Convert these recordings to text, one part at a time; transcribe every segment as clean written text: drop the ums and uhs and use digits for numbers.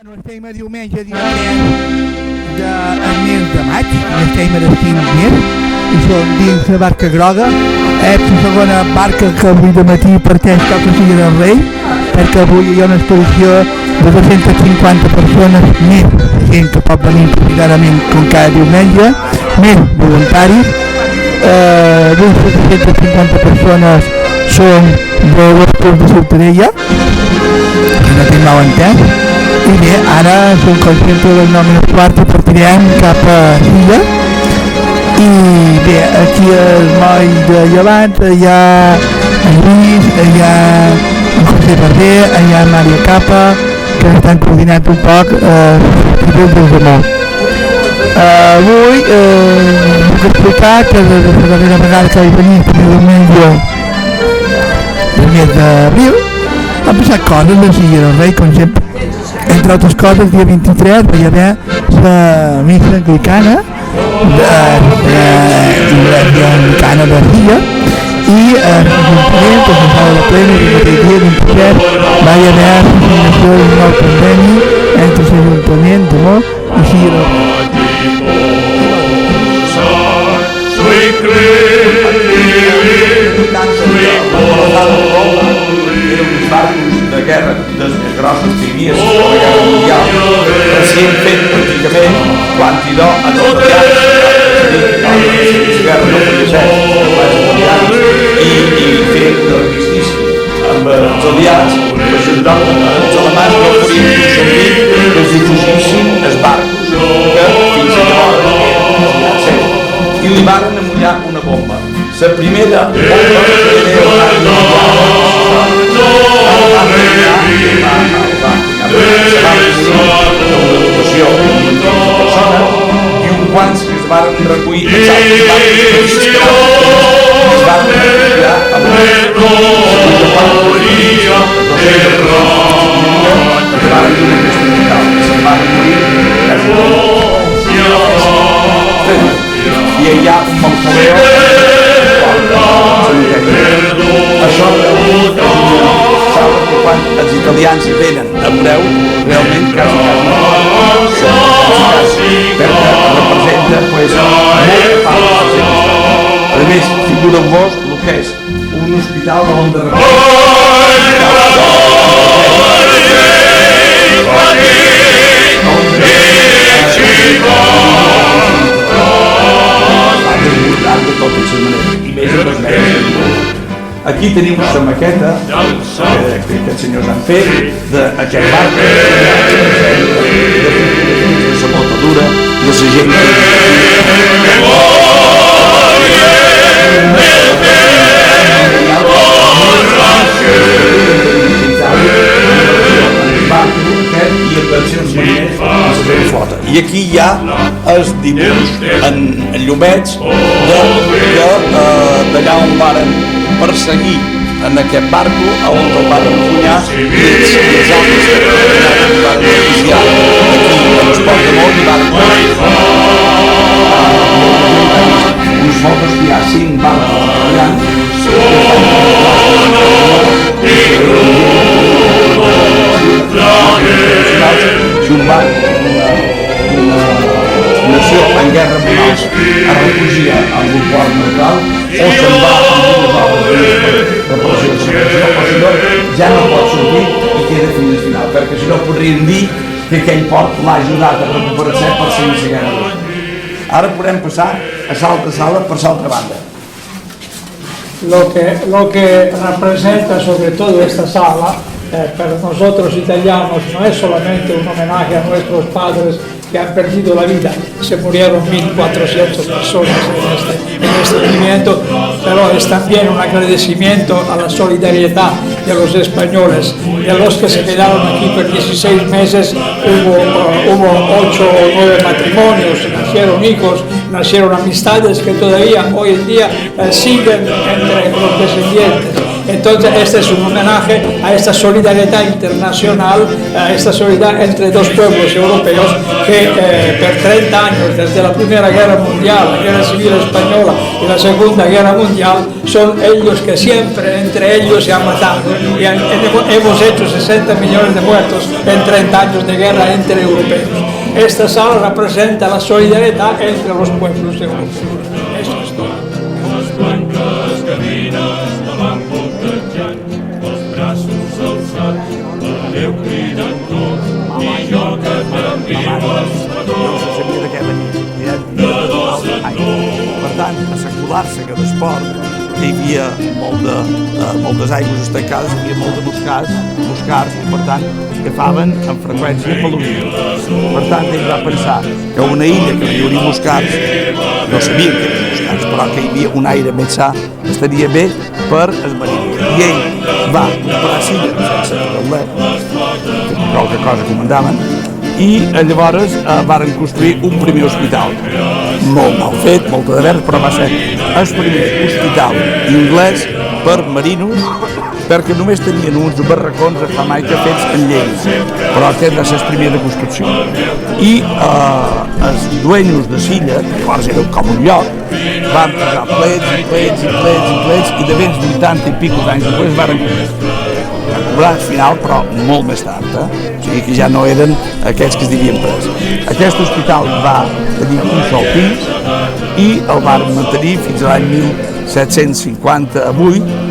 Bueno, estem a diumenge, dia 3 del mes de maig, estem a les 5 més, i som dins la barca groga. És la segona barca que avui de matí parteix cap a Silla del Rei, perquè avui hi ha una exposició de 250 persones, més gent que pot venir prioritàriament com cada diumenge, més voluntaris. D'uns 250 persones són de l'Hospital de Ciutadella, que no tinc mal entès. I bé, ara som conscients de les 9:15 i partirem cap a Silla. I bé, aquí el moll de llevant hi ha en Lluís, hi ha en José Barber, hi ha Maria Capa, que estan coordinant un poc els dels amors. Avui puc explicar que la darrera vegada que vaig venir el diumenge del mes d'abril han passat coses a Silla del Rei, com sempre. Entre altres coses, el dia 23 va haver la missa anglicana de Silla i l'Ajuntament presentada la plena i el mateix dia 23 va haver la signació d'un nou conveni entre l'Ajuntament de Mó i Silla del Rei. De guerra dels més grossos que hi havia a la Guerra Mundial, s'hi han fet pràcticament l'antidot a tots els la guerra no coneixés i fer l'armistici amb els aliats per ajudar els alemanys no podien servir que els difugissin els barcos que fins llavors i li varen amullar una bomba. La primera bomba que i un quants que es van recollir els altres barcos es van recollir amb i hi ha un mausoleu això que quan els italians venen a Moreu realment quasi perquè representa a més figura en vos el que és un hospital on de aquí tenim la maqueta que els senyors han fet d'aquest barc de la botadura de la gent i aquí hi ha els dibuix en llumets d'allà on varen perseguir en aquest barco on el van enfunyar i els altres que van iniciar aquí a l'Esport de Mont i van uns fotos que hi ha 5 barcos treballant i un barc nació en guerra mundial es refugia en un port neutral o se'n va amb unes obres de repressió ja no pot sortir i queda fins al final perquè si no podrien dir que aquell port l'ha ajudat a recuperar-se per seguir la guerra. Ara podem passar a l'altra sala per l'altra banda. Lo que representa sobre todo esta sala para nosotros italianos no es solamente un homenaje a nuestros padres que han perdido la vida, se murieron 1.400 personas en este movimiento, pero es también un agradecimiento a la solidaridad de los españoles, de los que se quedaron aquí por 16 meses, hubo 8 o 9 matrimonios, nacieron hijos, nacieron amistades que todavía hoy en día siguen entre los descendientes. Entonces este es un homenaje a esta solidaridad internacional, a esta solidaridad entre dos pueblos europeos que por 30 años, desde la Primera Guerra Mundial, la Guerra Civil Española y la Segunda Guerra Mundial, son ellos que siempre entre ellos se han matado y hemos hecho 60 millones de muertos en 30 años de guerra entre europeos. Esta sala representa la solidaridad entre los pueblos europeos. Eso es todo. Per tant, a la colar-se d'esport hi havia moltes aigües estancades, hi havia molt de moscars, i per tant agafaven amb freqüència peluries. Per tant, ell va pensar que una illa que hi hauria moscars, no sabien que hi havia moscars, però que hi havia un aire més sa, estaria bé per els marins. I ell va comprar silla sense tauleta, qualque cosa que mandaven, i llavors varen construir un primer hospital, molt mal fet, molt de veres, però va ser el primer hospital anglès per marinos, perquè només tenien uns barracons a Jamaica fets en lleis, però aquest va ser el primer de construcció. I els dueños de Silla, que llavors era com un lloc, van posar plets, i de vents 80 i pico d'anys després varen cobrar al final, però molt més tard, o sigui que ja no eren aquests que es devien pres. Aquest hospital va tenir un sol pis i el van mantenir fins a l'any 1758,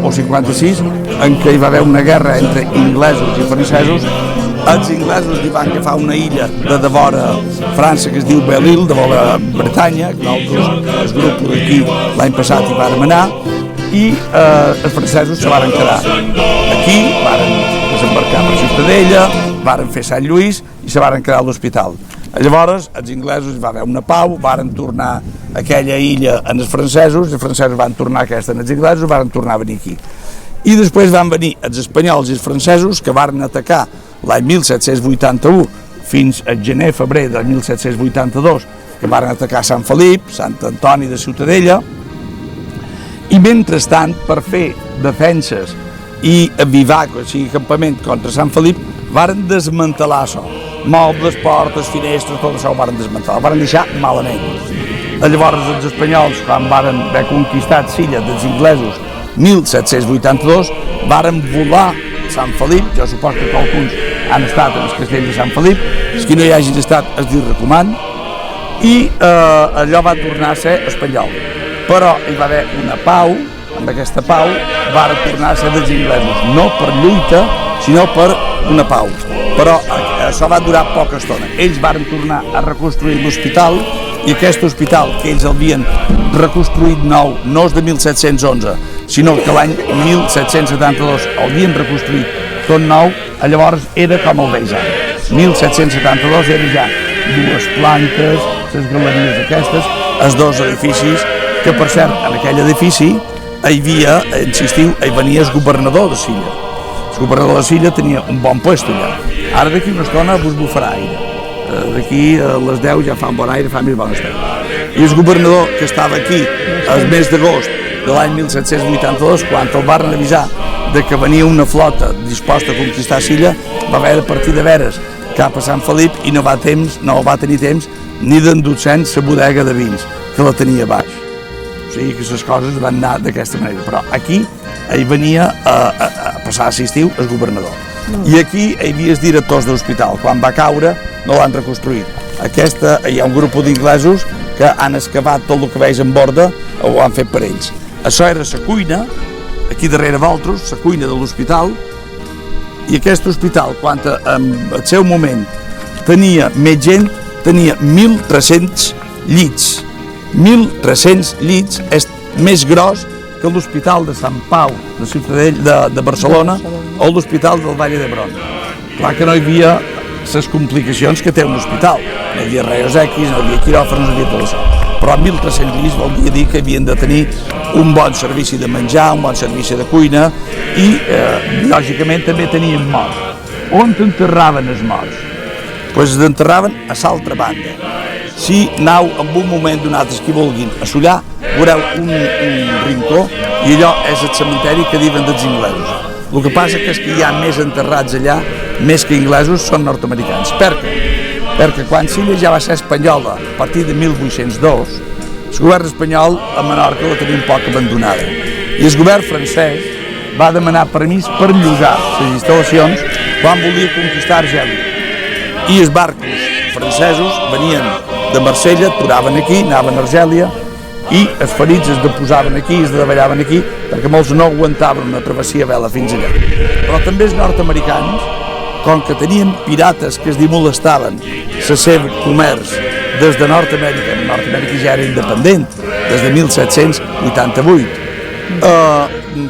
o 56, en què hi va haver una guerra entre inglesos i francesos. Els inglesos hi van agafar una illa de devora França que es diu Belle-Île, de vora Bretanya, que nosaltres, el grup d'aquí l'any passat hi vàrem anar, i els francesos se varen quedar aquí, varen desembarcar per Ciutadella, varen fer Sant Lluís i se varen quedar a l'hospital. Llavors, els inglesos hi va haver una pau, varen tornar aquella illa en els francesos van tornar aquesta en els inglesos, varen tornar a venir aquí. I després van venir els espanyols i els francesos, que varen atacar l'any 1781 fins a gener-febrer del 1782, que varen atacar Sant Felip, Sant Antoni de Ciutadella, i mentrestant, per fer defenses i bivac, o sigui, campament contra Sant Felip, varen desmantelar això. Mobles, portes, finestres, tot això ho varen desmantelar, ho varen deixar malament. Llavors els espanyols, quan varen haver conquistat Silla dels inglesos 1782, varen volar Sant Felip, jo suposo que alguns han estat en els castells de Sant Felip, els que no hi hagin estat els hi recomano, i allò va tornar a ser espanyol. Però hi va haver una pau, amb aquesta pau va tornar a ser dels inglesos, no per lluita, sinó per una pau. Però això va durar poca estona. Ells van tornar a reconstruir l'hospital, i aquest hospital que ells havien reconstruït nou, no és de 1711, sinó que l'any 1772 l'havien reconstruït tot nou, llavors era com el veig ara. 1772 era ja dues plantes, les galeries aquestes, els dos edificis, que per cert, en aquell edifici hi havia, insistiu, hi venia el governador de Silla. El governador de Silla tenia un bon puesto allà. Ara d'aquí una estona vos bufarà aire. D'aquí a les 10 ja fa un bon aire, fa més bona estona. I el governador que estava aquí el mes d'agost de l'any 1782, quan el van avisar de que venia una flota disposta a conquistar Silla, va haver de partir de veres cap a Sant Felip i no va tenir temps ni d'endur-se'n la bodega de vins, que la tenia baix. O sigui que les coses van anar d'aquesta manera. Però aquí hi venia a passar l'estiu el governador. I aquí hi havia els directors de l'hospital. Quan va caure no l'han reconstruït. Hi ha un grup d'inglesos que han excavat tot el que veig en borda, ho han fet per ells. Això era la cuina, aquí darrere vosaltres, la cuina de l'hospital, i aquest hospital, quan en el seu moment tenia més gent, tenia 1.300 llits. 1.300 llits és més gros que l'Hospital de Sant Pau de Ciutadella de Barcelona o l'Hospital del Vall d'Hebron. Clar que no hi havia les complicacions que té un hospital. No hi havia raios X, no hi havia quiròfans, no hi havia tot això. Però 1.300 llits volia dir que havien de tenir un bon servici de menjar, un bon servici de cuina i, lògicament, també tenien morts. On enterraven els morts? Doncs enterraven a l'altra banda. Si anau en un moment donat els que vulguin a sollar, veureu un rincó i allò és el cementeri que diuen dels inglesos. El que passa que és que hi ha més enterrats allà, més que inglesos, són nord-americans. Per què? Perquè quan l'illa ja va ser espanyola, a partir de 1802, el govern espanyol a Menorca la tenia un poc abandonada. I el govern francès va demanar permís per llogar les instal·lacions quan volia conquistar Argèlia. I els barcos francesos venien de Marsella, aturaven aquí, anaven a Argèlia, i els ferits es deposaven aquí, es davallaven aquí, perquè molts no aguantaven una travessia a vela fins allà. Però també els nord-americans, com que tenien pirates que es dimolestaven el seu comerç des de Nord-Amèrica, Nord-Amèrica ja era independent, des de 1788,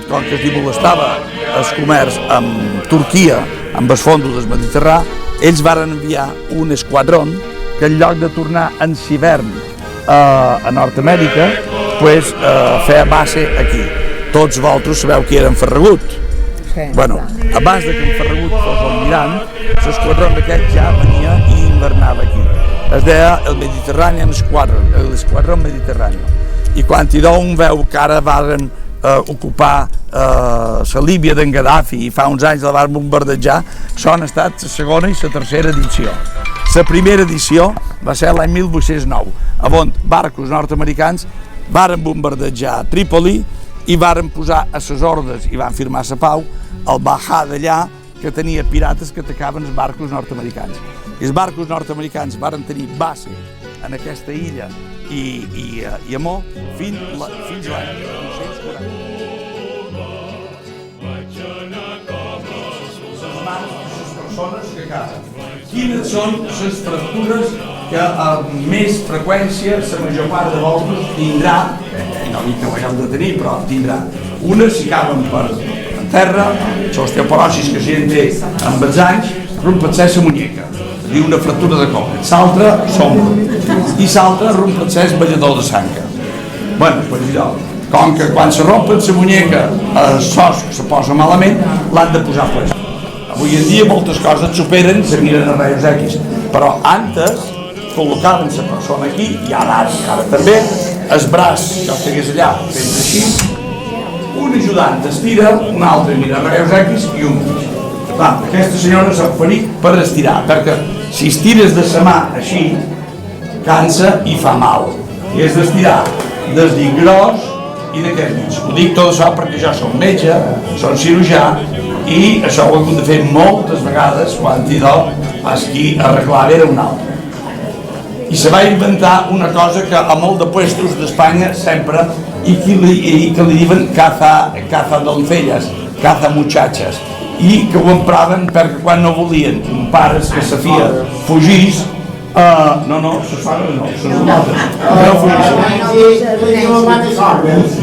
com que es dimolestava el comerç amb Turquia, amb els fondos del Mediterrani, ells varen enviar un esquadró que en lloc de tornar en hivern a Nord-Amèrica, feia base aquí. Tots vosaltres sabeu que era en Ferragut. Bueno, abans que en Ferragut fos almirant, l'esquadró d'aquest ja venia i invernava aquí. Es deia el Mediterranean Squadron, l'esquadró mediterrani. I quan hi un veu que ara varen ocupar la Líbia d'en Gaddafi i fa uns anys la van bombardejar, són estat la segona i la tercera edició. La primera edició va ser l'any 1809, on barcos nord-americans varen bombardejar Trípoli i varen posar a les ordres i van firmar la pau el Bajá d'allà, que tenia pirates que atacaven els barcos nord-americans. I els barcos nord-americans varen tenir base en aquesta illa i amor fins l'any 1940. Quines són les fractures que amb més freqüència la major part de vosaltres tindrà, i no dic que ho hagueu de tenir, però tindrà. Unes si caben per terra, l'osteoporosis que si en té amb els anys, rompet-se la muñeca, és a dir, una fractura de coll. L'altra, s'omple, i l'altra rompet-se el ballador de sanca. Bueno, per allò, com que quan se rompen la muñeca, el sos se posa malament, l'han de posar ple. Avui en dia moltes coses superen, se miren a rayos X, però antes col·locaven la persona aquí, i ara també, el braç que el tingués allà, fent així, un ajudant estira, un altre mira a rayos X i un mig. Aquesta senyora s'ha oferit per estirar, perquè si estires de la mà així, cansa i fa mal. I és d'estirar des dit gros i d'aquest mig. Ho dic tot això perquè jo soc metge, soc cirurgià, i això ho he hagut de fer moltes vegades quan aquí arreglava era un altre. I se va inventar una cosa que a molt de puestos d'Espanya sempre i que li diuen caza doncellas, caza muchachas, i que ho empraven perquè quan no volien un pare que sa filla fugís, no, ses pares no, ses notes, no fugís.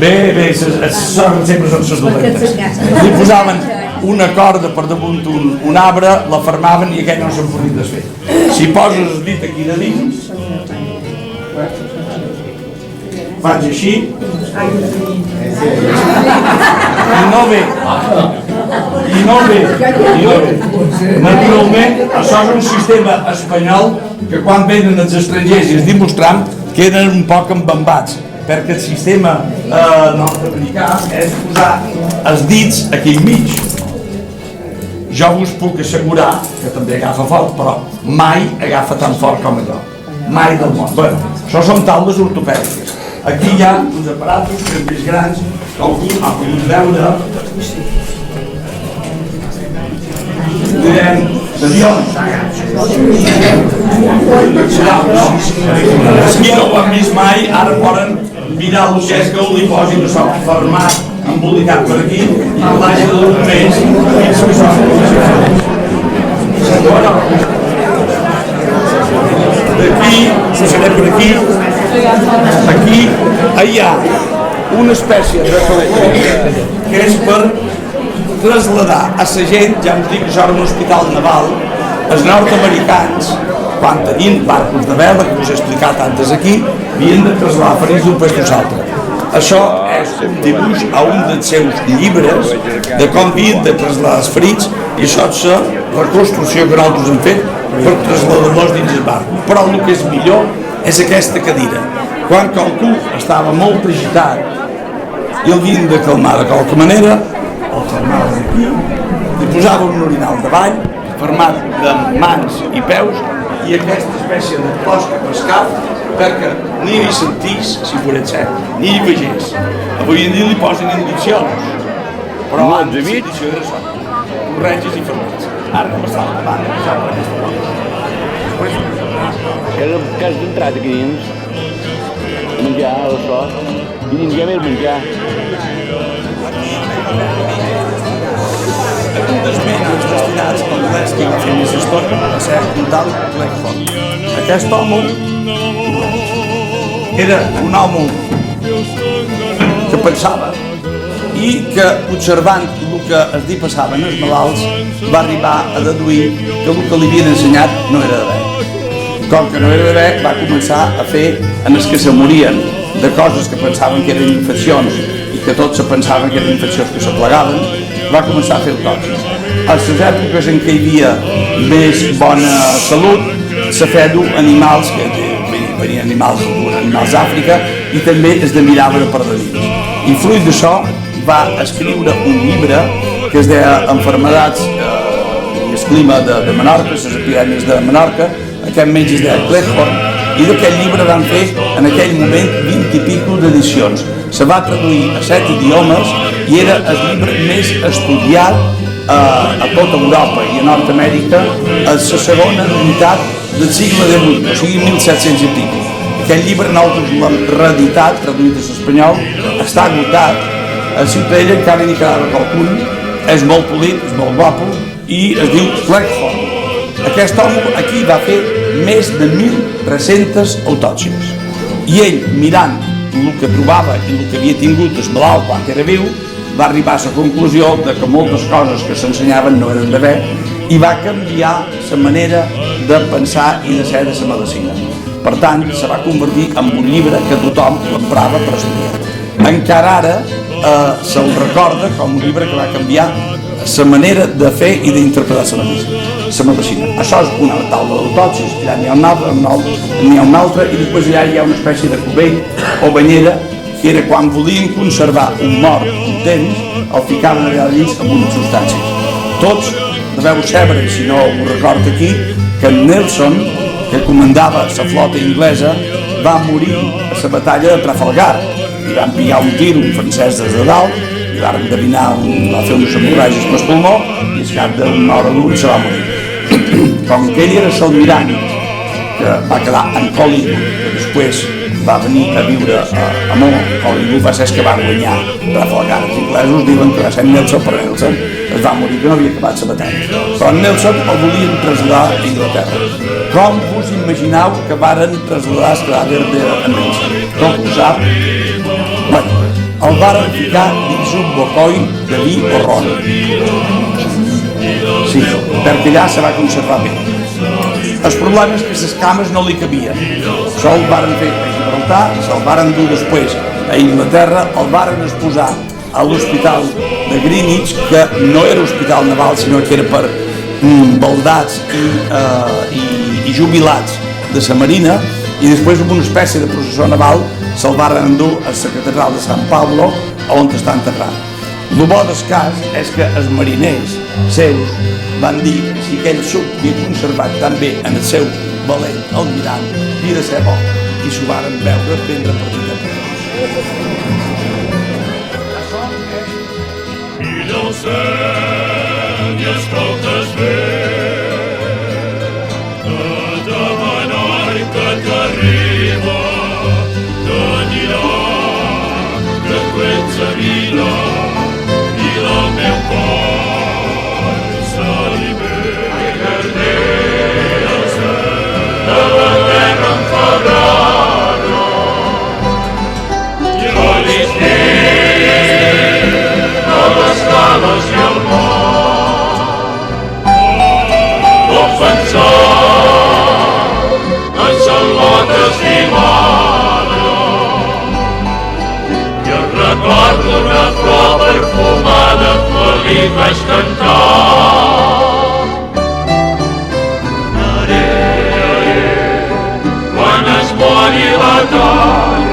Bé, ses sogres sempre són ses dolentes. Li posaven una corda per damunt un arbre, la fermaven i aquell no se'n podia desfer. Si poses el dit aquí de dins, faig així, i no ve. Naturalment, això és un sistema espanyol que quan venen els estrangers i es dimostram queden un poc embambats, perquè el sistema nord-americà és posar els dits aquí enmig. Jo us puc assegurar que també agafa fort, però mai agafa tan fort com allò. Mai del món. Bé, això són taules ortopèdiques. Aquí hi ha uns aparatos que són més grans, que algú ha pogut veure. Direm, sessions. Qui no ho han vist mai, ara poden mirar el que és que li posin a sol fermat, embolicat per aquí, i l'hagi de donar més. D'aquí, si serem per aquí, hi ha una espècie de calefacció que és per traslladar a la gent, ja us dic que això era un hospital naval, els nord-americans, quan tenien barcos de vela, que us he explicat antes aquí, havien de traslladar ferits d'un lloc a l'altre. Això és un dibuix a un dels seus llibres de com havien de traslladar els ferits, i això és la reconstrucció que nosaltres hem fet per traslladar-los dins el barco. Però el que és millor és aquesta cadira. Quan qualcú estava molt agitat i el havien de calmar de qualque manera, el calmaven aquí, li posaven un orinal davall, format de mans i peus, i aquesta espècie de closca pescat perquè ni hi sentís, si foret cert, ni hi vegés. Avui en dia li posen indiccions, però abans l'edició era això, corretges i formats. Ara no passava davant, passava per aquesta porta. Que has entrat aquí dins, menjar al sot, i dins hi ha més menjar. Un dels membres destinats al modest que va fer més història va ser un tal Cleghorn. Aquest home era un home que pensava i que, observant el que es dir passaven els malalts, va arribar a deduir que el que li havien ensenyat no era de bé. Com que no era de bé, va començar a fer en els que se morien de coses que pensaven que eren infeccions i que tots se pensaven que eren infeccions que se plegaven, va començar a fer autòpsies. A les èpoques en què hi havia més bona salut, se feia animals, que venien animals d'Àfrica, i també es mirava de perdonins. I fruit d'això va escriure un llibre que es deia Enfermedats i el clima de Menorca, les epidèmies de Menorca. Aquest metge es deia Cleghorn, i d'aquest llibre van fer en aquell moment 20 i pico d'edicions. Se va traduir a 7 idiomes i era el llibre més estudiat a tota Europa i a Nord-Amèrica a la segona meitat del segle XVIII, o sigui 1700 i pico. Aquest llibre nosaltres l'hem reeditat, traduït a l'espanyol, està agotat, a Ciutadella encara n'hi quedava qualcun, és molt polit, és molt guapo i es diu Cleghorn. Aquest home aquí va fer més de 1.300 autòpsies i ell, mirant el que trobava i el que havia tingut el malalt quan era viu, va arribar a la conclusió de que moltes coses que s'ensenyaven no eren de bé i va canviar la manera de pensar i de ser de la medicina. Per tant, se va convertir en un llibre que tothom l'emprava per estudiar. Encara ara se'l recorda com un llibre que va canviar la manera de fer i d'interpretar la medicina. Això és una taula d'autòpsies, allà n'hi ha una altra, i després allà hi ha una espècie de cubell o banyera que era quan volien conservar un mort un temps, el ficaven allà dins amb una substància. Tots deveu saber, si no ho recordo aquí, que Nelson, que comandava la flota inglesa, va morir a la batalla de Trafalgar. Li van pillar un tir, un francès des de dalt, i va endevinar, va fer unes hemorràgies pel pulmó i al cap d'una hora o dues se va morir. Com que ell era l'almirant, que va quedar en Collingwood, que després va venir a viure a Mó, Collingwood va ser el que va guanyar Trafalgar. Els inglesos diuen que va ser Nelson, però Nelson es va morir, que no havia acabat la batalla. Però Nelson el volien traslladar a Inglaterra. Com us imagineu que varen traslladar el cadàver de Nelson? Com ho sap? Bueno, el varen ficar dins un bocoi de vi o ron. Sí, perquè allà se va conservar bé. El problema és que les cames no li cabien. Això el varen fer a Gibraltar, se'l varen dur després a Inglaterra, el varen exposar a l'hospital de Greenwich, que no era hospital naval, sinó que era per baldats i jubilats de la marina, i després amb una espècie de processó naval se'l varen endur a la catedral de Sant Pablo, on està enterrat. El bo del cas és que els mariners seus van dir que si aquell suc havia conservat tan bé en el seu valent almirant, havia de ser bo, i s'ho varen veure ben repartit a I del cel i escoltes bé de Menorca t'arriba d'allà que tu ets a vida i del meu cor s'alimenta de la terra enfabrada i les cales i el món. Pot pensar en Salot estimada i el record d'una flor perfumada feliç vaig cantar. Quan es mori la tarda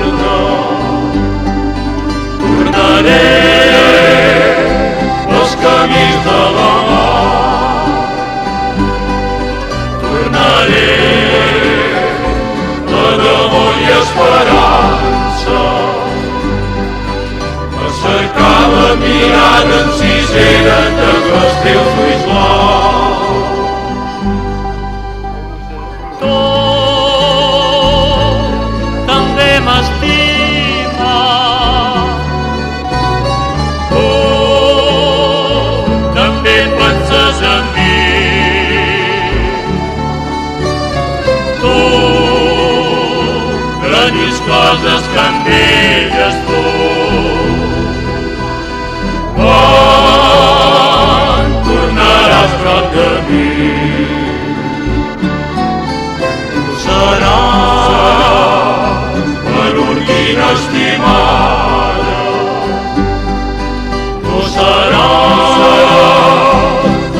tornaré, la d'amor i esperança, a cercar la mirada encisera dels teus ulls blaus. Tu també m'estimes, Tu també penses en mi, tu grans coses que amb elles tu. Quan tornaràs prop de mi, tu seràs menorquina estimada, tu seràs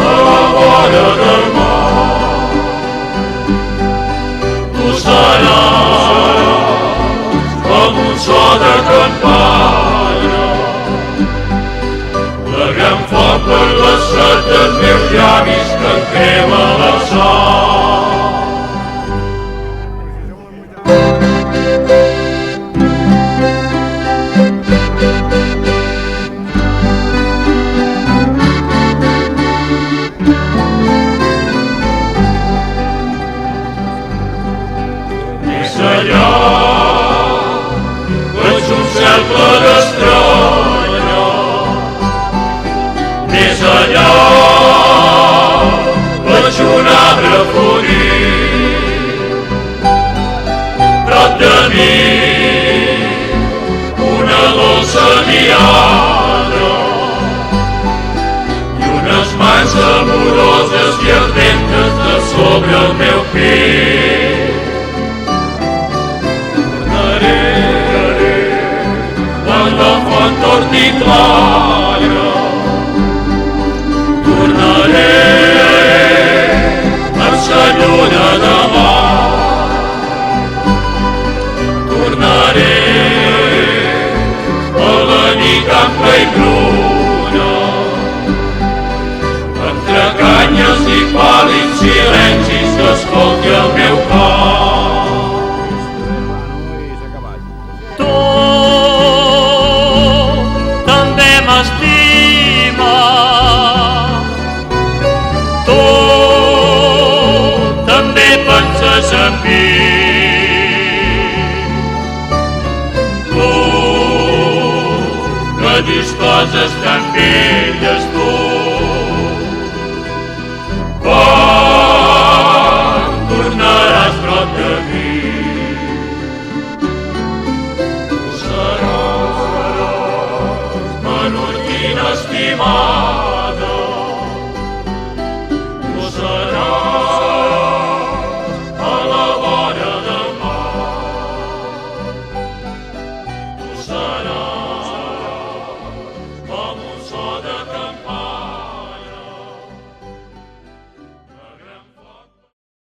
a la vora del mar, tu seràs com un so de campana, la gran foc per la set dels meus llavis que em crema la sang. Més allà veig un cel ple d'estrelles, més allà veig un arbre florit, prop de mi una dolça diada i unes mans amoroses i ardentes de sobre el meu pit. Tornaré quan la font torni clara, tornaré per sa lluna de mar, tornaré a la nit ampla i bruna, entre canyes i pàl·lids silencis que escolti el meu cor. tu també m'estimes, Tu també penses en mi, tu que dius coses tan bé,